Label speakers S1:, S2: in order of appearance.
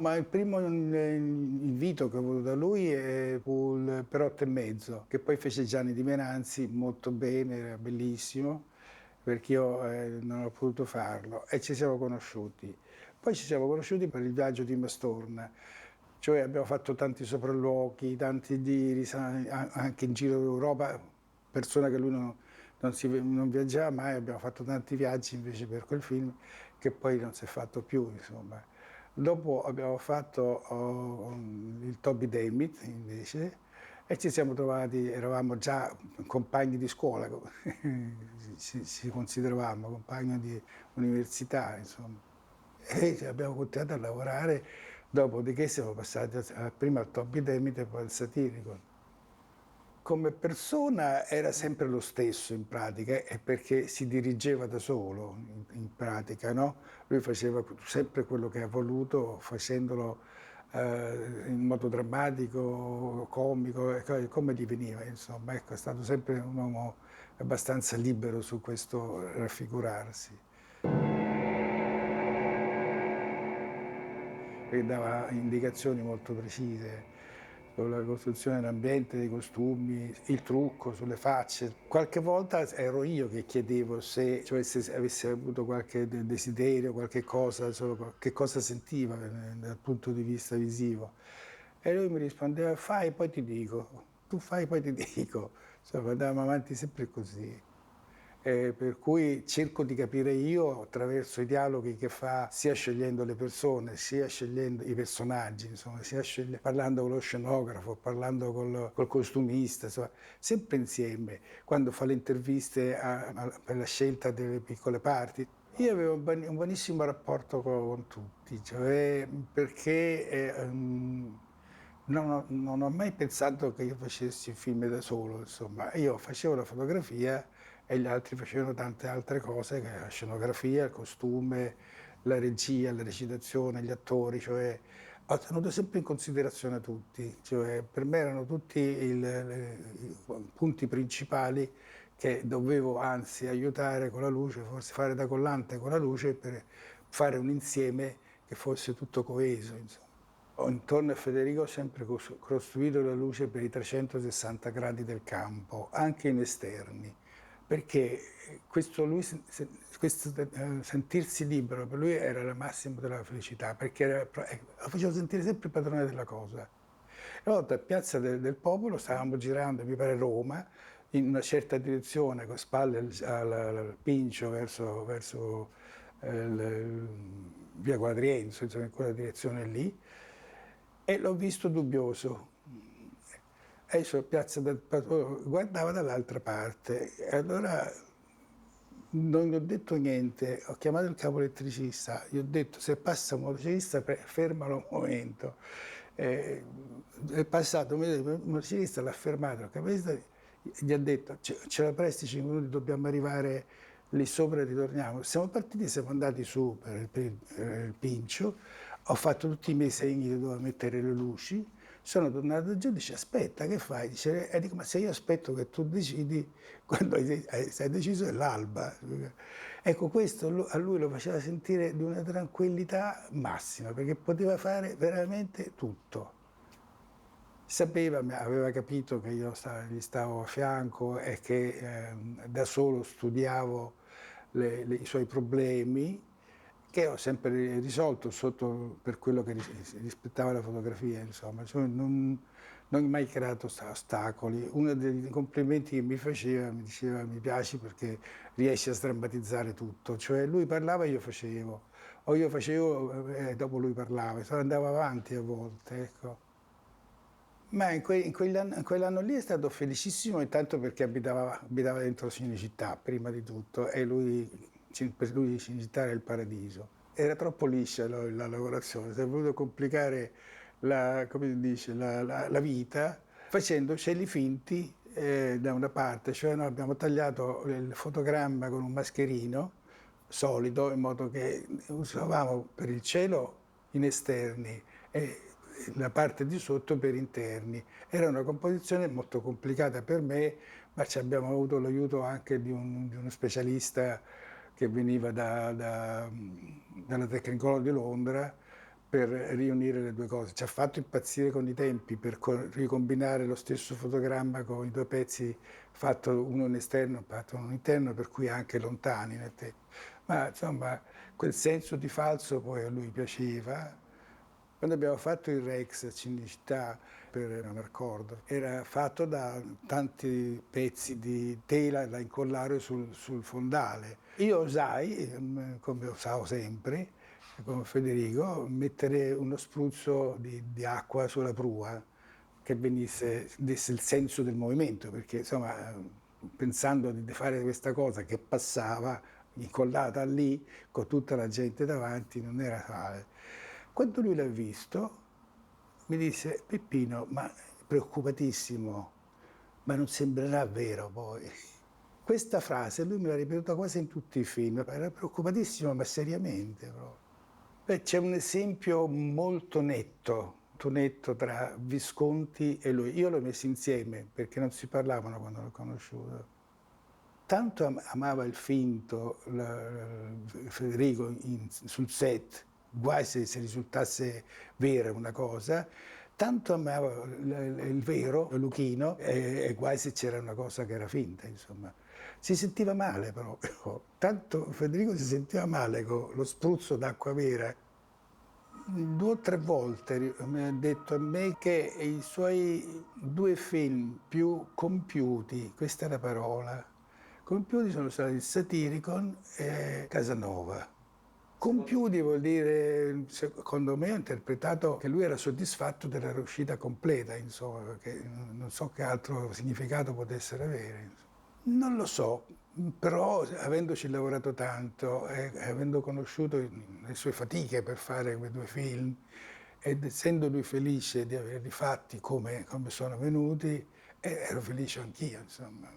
S1: Ma il primo invito che ho avuto da lui fu il per 8 e mezzo, che poi fece Gianni Di Menanzi, molto bene, era bellissimo, perché io non ho potuto farlo e ci siamo conosciuti. Poi ci siamo conosciuti per il viaggio di Mastorna, cioè abbiamo fatto tanti sopralluoghi, tanti giri, anche in giro d'Europa, persona che lui non viaggiava mai, abbiamo fatto tanti viaggi invece per quel film che poi non si è fatto più, insomma. Dopo abbiamo fatto il Toby Dammit invece e ci siamo trovati, eravamo già compagni di scuola, ci consideravamo compagni di università, insomma. E abbiamo continuato a lavorare, dopodiché siamo passati prima al Toby Dammit e poi al Satirico. Come persona era sempre lo stesso in pratica, perché si dirigeva da solo in pratica, no? Lui faceva sempre quello che ha voluto, facendolo in modo drammatico, comico, come gli veniva, insomma. Ecco, è stato sempre un uomo abbastanza libero su questo raffigurarsi. E dava indicazioni molto precise sulla costruzione dell'ambiente, dei costumi, il trucco sulle facce. Qualche volta ero io che chiedevo se, cioè se avesse avuto qualche desiderio, qualche cosa, che cosa sentiva dal punto di vista visivo. E lui mi rispondeva, fai, poi ti dico. Tu fai, poi ti dico. Insomma, andavamo avanti sempre così. Per cui cerco di capire io attraverso i dialoghi che fa, sia scegliendo le persone, sia scegliendo i personaggi, insomma, parlando con lo scenografo, parlando col costumista, insomma, sempre insieme, quando fa le interviste per la scelta delle piccole parti. Io avevo un buonissimo rapporto con tutti, cioè perché non ho mai pensato che io facessi un film da solo, insomma. Io facevo la fotografia e gli altri facevano tante altre cose, che la scenografia, il costume, la regia, la recitazione, gli attori, cioè ho tenuto sempre in considerazione tutti, cioè per me erano tutti i punti principali che dovevo anzi aiutare con la luce, forse fare da collante con la luce per fare un insieme che fosse tutto coeso, insomma. Intorno a Federico ho sempre costruito la luce per i 360 gradi del campo, anche in esterni, perché questo sentirsi libero per lui era il massimo della felicità, perché lo faceva sentire sempre padrone della cosa. E una volta a Piazza del Popolo stavamo girando, mi pare Roma, in una certa direzione, con spalle al Pincio verso via Quadrienzo, insomma, in quella direzione lì, e l'ho visto dubbioso. E io sulla Piazza del Popolo guardava dall'altra parte, e allora non gli ho detto niente, ho chiamato il capo elettricista, gli ho detto se passa un motociclista fermalo un momento. È passato un motociclista, l'ha fermato, il capista gli ha detto ce la presti 5 minuti, dobbiamo arrivare lì sopra e ritorniamo. Siamo partiti, siamo andati su per il Pincio, ho fatto tutti i miei segni di dove mettere le luci, sono tornato giù e dice aspetta che fai? Dice, dico, ma se io aspetto che tu decidi, quando sei deciso è l'alba. Ecco, questo a lui lo faceva sentire di una tranquillità massima, perché poteva fare veramente tutto. Sapeva, aveva capito che io gli stavo a fianco e che da solo studiavo i suoi problemi, che ho sempre risolto per quello che rispettava la fotografia, insomma. Cioè, non ho mai creato ostacoli. Uno dei complimenti che mi faceva, mi diceva mi piaci perché riesci a sdrammatizzare tutto. Cioè lui parlava e io facevo, o io facevo e dopo lui parlava, andavo avanti a volte, ecco. Ma in quell'anno lì è stato felicissimo intanto perché abitava dentro Cinecittà prima di tutto e per lui Cinecittà era il paradiso. Era troppo liscia la lavorazione, si è voluto complicare come si dice, la vita facendo cieli finti da una parte, cioè noi abbiamo tagliato il fotogramma con un mascherino solido in modo che usavamo per il cielo in esterni e la parte di sotto per interni. Era una composizione molto complicata per me, ma ci abbiamo avuto l'aiuto anche di uno specialista che veniva dalla Technicolor di Londra, per riunire le due cose. Ci ha fatto impazzire con i tempi per ricombinare lo stesso fotogramma con i due pezzi, fatto uno in esterno, fatto uno in interno, per cui anche lontani nel tempo. Ma insomma, quel senso di falso poi a lui piaceva. Quando abbiamo fatto il Rex a Cinecittà per Amarcord, era fatto da tanti pezzi di tela da incollare sul fondale. Io osai, come usavo sempre, con Federico, mettere uno spruzzo di acqua sulla prua che desse il senso del movimento, perché insomma, pensando di fare questa cosa che passava incollata lì con tutta la gente davanti, non era tale. Quando lui l'ha visto, mi disse: Peppino, ma preoccupatissimo, ma non sembrerà vero poi. Questa frase lui me l'ha ripetuta quasi in tutti i film, era preoccupatissimo, ma seriamente proprio. Beh, c'è un esempio molto netto tra Visconti e lui. Io l'ho messo insieme perché non si parlavano quando l'ho conosciuto. Tanto amava il finto Federico sul set, guai se risultasse vera una cosa, tanto amava il vero Luchino e guai se c'era una cosa che era finta, insomma. Si sentiva male proprio, tanto Federico si sentiva male con lo spruzzo d'acqua vera. 2 o 3 volte mi ha detto a me che i suoi 2 film più compiuti, questa è la parola, compiuti sono stati Satyricon e Casanova. Compiuti vuol dire, secondo me, ho interpretato che lui era soddisfatto della riuscita completa, insomma, perché non so che altro significato potesse avere. Insomma. Non lo so, però avendoci lavorato tanto e avendo conosciuto le sue fatiche per fare quei 2 film ed essendo lui felice di averli fatti come sono venuti, ero felice anch'io, insomma.